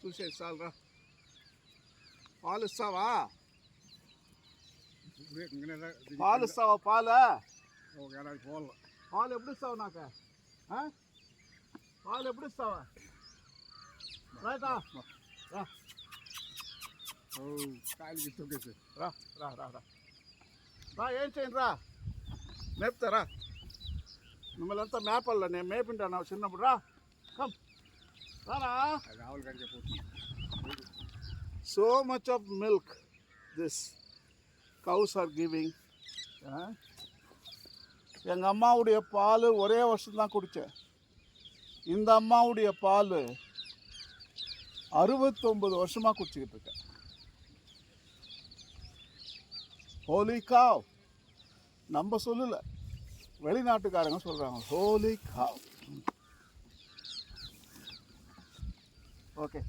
చూసే చాలరా. పాలు ఇస్తావా? పాలు ఇస్తావా? పాలు పాలు ఎప్పుడు ఇస్తావు నాకు? పాలు ఎప్పుడు ఇస్తావా? రైతా రా. రా రా రా రా రా. ఏం చేయండి రా, మేపుతారా? మిమ్మల్ని అంతా మేపల్లా, నేను మేపింటాను చిన్నప్పుడు. రా కమ్ రారా. So much of milk this cows are giving. எங்கள் அம்மாவுடைய பால் ஒரே வருஷம் தான் குடித்தேன். இந்த அம்மாவுடைய பால் 69 வருஷமாக குடிச்சிக்கிட்டு இருக்கேன். ஹோலி காவ். நம்ம சொல்லலை, வெளிநாட்டுக்காரங்க சொல்கிறாங்க ஹோலி காவ். ஓகே.